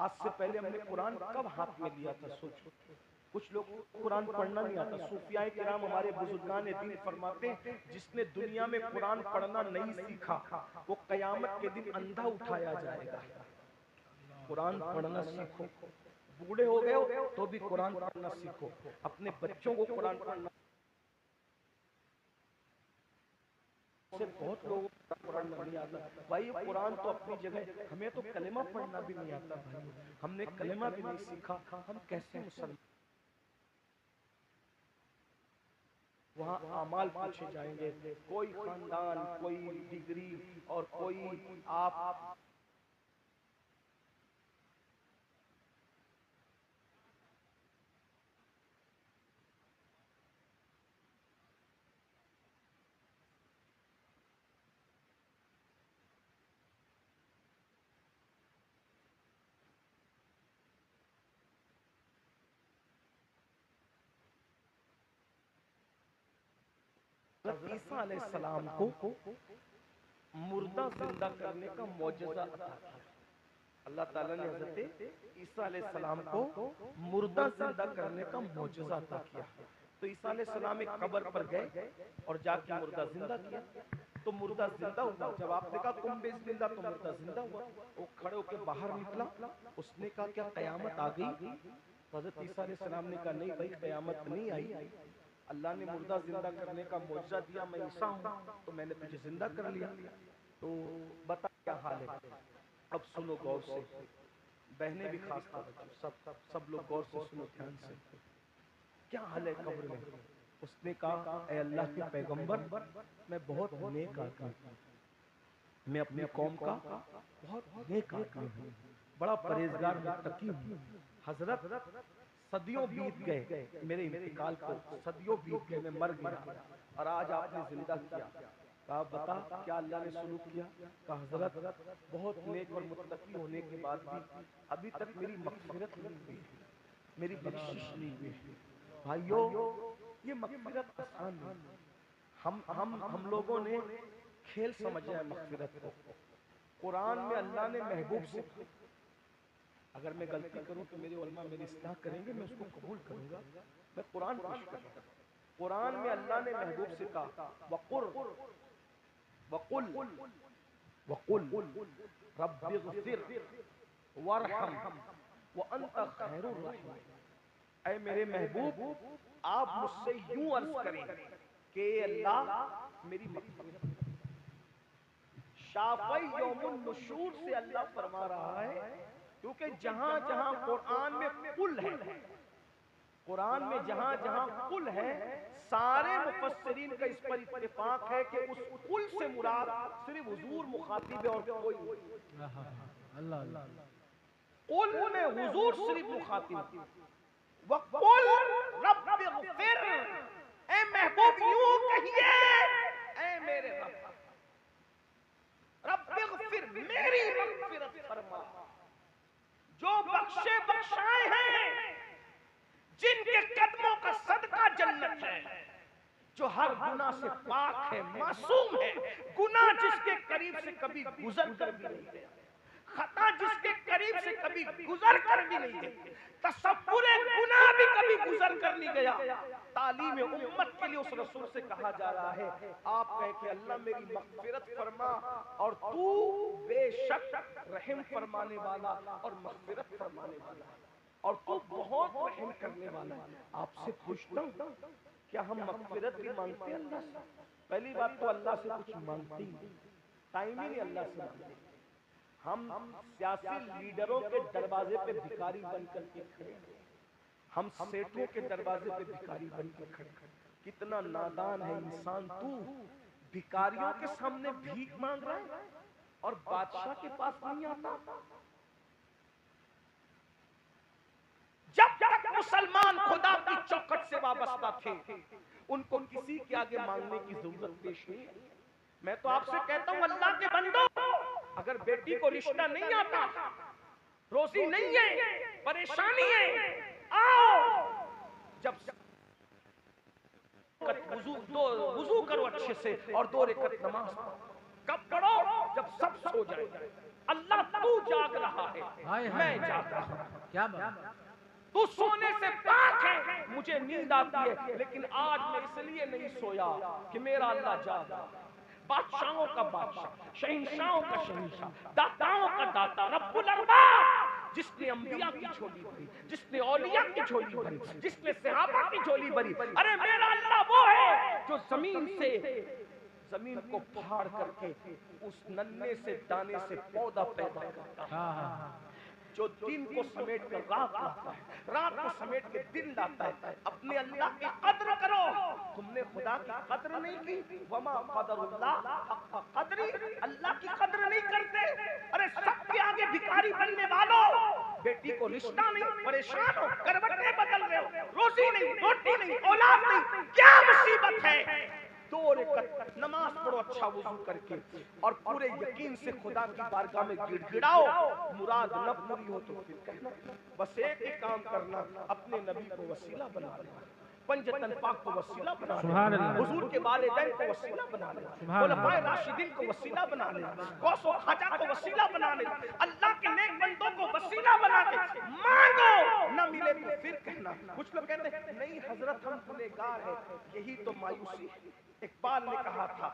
آج سے پہلے ہم نے قرآن کب ہاتھ میں لیا تھا؟ سوچو. کچھ لوگ قرآن پڑھنا نہیں آتا. صوفیاء کرام ہمارے بزرگان دین فرماتے ہیں جس نے دنیا میں قرآن پڑھنا نہیں سیکھا وہ قیامت کے دن اندھا اٹھایا جائے گا. قرآن پڑھنا سیکھو. بوڑھے ہو گئے ہو تو بھی قرآن پڑھنا سیکھو. اپنے بچوں کو قرآن پڑھنا سے بہت لوگوں کو قرآن نہیں آتا. بھائی قرآن تو اپنی جگہ, ہمیں تو کلمہ پڑھنا بھی نہیں آتا بھائی. ہم نے کلمہ بھی نہیں سیکھا, ہم کیسے مسلمان؟ وہاں اعمال پوچھے جائیں گے, کوئی خاندان, کوئی ڈگری اور کوئی آپ حضرت عیسیٰ علیہ السلام کو مردہ زندہ کرنے کا معجزہ عطا کیا. اللہ تعالیٰ نے حضرت عیسیٰ علیہ السلام کو مردہ زندہ کرنے کا معجزہ عطا کیا. تو عیسیٰ علیہ السلام ایک قبر پر گئے اور جا کے مردہ زندہ کیا. تو مردہ زندہ ہوا. جب آپ نے کہا کم بے زندہ, تو مردہ زندہ ہوا. وہ کھڑے ہو کے باہر نکلا. اس نے کہا کیا قیامت آ گئی؟ حضرت عیسیٰ علیہ السلام نے کہا نہیں بھائی, قیامت نہیں آئی. اللہ نے مردہ زندہ کرنے کا معجزہ دیا, میں عیسیٰ ہوں تو میں نے تجھے زندہ کر لیا. تو بتا کیا حال ہے. اب سنو غور سے, بہنیں بھی خاص طور سب لوگ غور سے سنو دھیان سے. کیا حال ہے قبر میں؟ اس نے کہا اے اللہ کے پیغمبر, میں بہت نیک آدمی ہوں, میں اپنی قوم کا بہت نیک آدمی ہوں, بڑا پرہیزگار متقی ہوں. حضرت صدیوں بیت گئے میرے انتقال کو, صدیوں بیت گئے, میں مر گیا اور آج آپ نے زندہ کیا. کہا بتا کیا اللہ نے سلوک کیا؟ کہا حضرت بہت نیک اور متقی ہونے کے بعد بھی ابھی تک میری مغفرت نہیں ہوئی, میری بخشش نہیں ہوئی. بھائیو یہ مغفرت آسان نہیں. ہم لوگوں نے کھیل سمجھا ہے مغفرت کو. قرآن میں اللہ نے محبوب سے, اگر میں غلطی کروں تو میرے علماء میری اصلاح کریں گے, میں اس کو قبول کروں گا. میں قرآن پیش کروں گا. قرآن میں اللہ نے محبوب سے کہا وَقُلْ رَبِّ اغْفِرْ وَارْحَمْ وَأَنْتَ خَيْرُ الرَّاحِمِينَ. اے میرے محبوب آپ مجھ سے یوں عرض کریں کہ اللہ میری مغفرت. شافعی یوم النشور سے اللہ فرما رہا ہے, کیونکہ جہاں جہاں قرآن میں قل ہے, قرآن میں جہاں جہاں قل ہے, سارے مفسرین کا اس پر اتفاق ہے کہ اس قل سے مراد صرف حضور مخاطب ہے اور کوئی نہیں. قل میں حضور صرف مخاطب. وَقُلْ رَبِّ اغْفِرْ, اے محبوب یوں کہیے اے میرے رب, رب اغفر میری مغفرت فرما. جو بخشے بخشائے ہیں, جن کے قدموں کا صدقہ جنت ہے, جو ہر گناہ سے پاک ہے, معصوم ہے, گناہ جس کے قریب سے کبھی گزر کر بھی نہیں گیا, خطا جس کے قریب سے کبھی گزر کر بھی نہیں گئی, تصور گناہ بھی کبھی گزر کر نہیں گیا. تعلیم امت کے لیے اس رسول سے کہا جا رہا ہے آپ کہے کہ اللہ میری مغفرت فرما, اور تو بے شک رحم فرمانے والا اور مغفرت فرمانے والا, اور تو بہت رحم کرنے والا. آپ سے پوچھتا ہوں کیا ہم مغفرت بھی مانگتے ہیں اللہ سے؟ پہلی بات تو اللہ سے کچھ مانگتے ہی نہیں, ٹائم ہی نہیں اللہ سے مانگتے. ہم سیاسی لیڈروں کے دروازے پہ بھکاری بن کر کے کھڑے, ہم سیٹوں کے دروازے پہ بھکاری بن کر کھڑے. کتنا نادان ہے انسان تو, بھکاریوں کے سامنے بھیک مانگ رہا ہے اور بادشاہ کے پاس نہیں آتا. جب تک مسلمان خدا کی چوکھٹ سے وابستہ تھے ان کو کسی کے آگے مانگنے کی ضرورت پیش نہیں. میں تو آپ سے کہتا ہوں اللہ کے بندو, اگر بیٹی کو رشتہ نہیں آتا, روزی نہیں ہے, پریشانی ہے, آؤ جب وضو کرو اچھے سے اور 2 رکعت نماز پڑھو. کب پڑھو؟ جب سب سو جائے. اللہ تو جاگ رہا ہے میں جاگ رہا ہوں، کیا بات، تو سونے سے پاک ہے مجھے نیند آتی ہے، لیکن آج میں اس لیے نہیں سویا کہ میرا اللہ جاگ رہا ہے، بادشاہوں کا بادشاہ، شہنشاہوں کا شہنشاہ، داتاؤں کا داتا، رب الارباب، جس نے انبیاء کی جھولی بھری، جس نے اولیاء کی جھولی بھری، جس نے صحابہ کی جھولی بھری، ارے میرا اللہ وہ ہے جو زمین کو پھاڑ کر کے اس ننھے سے دانے سے پودا پیدا کرتا ہے، جو دن کو سمیٹ کر رات لاتا ہے، رات کو سمیٹ کے دن لاتا ہے۔ اپنے اللہ کی قدر کرو، تم نے خدا کی قدر نہیں کی، وما قدر اللہ حق قدری، اللہ کی قدر نہیں کرتے، ارے سب کے آگے بھکاری بننے والوں، بیٹی کو رشتہ نہیں، پریشان ہو، کروٹیں بدل رہے ہو، روزی نہیں، روٹی نہیں، اولاد نہیں، کیا مصیبت ہے؟ 2 رکعت نماز پڑھو اچھا وضو کر کے، اور پورے یقین سے خدا کی بارگاہ میں گڑ گڑاؤ، مراد نہ پوری ہو تو پھر کہنا، بس ایک ہی کام کرنا، اپنے نبی کو وسیلہ بنا لینا، پنجتن پاک کو وسیلہ بنا لینا، حضور کے والدین کو وسیلہ بنا لینا، خلفائے راشدین کو وسیلہ بنا لینا، غوث و خواجہ کو وسیلہ بنا لینا، اللہ کے نیک بندوں کو وسیلہ بنا کے مانگو، نہ ملے تو پھر کہنا۔ کچھ لوگ کہتے ہیں نہیں حضرت ہم گنہگار ہیں، یہی تو مایوسی ہے۔ اقبال نے کہا تھا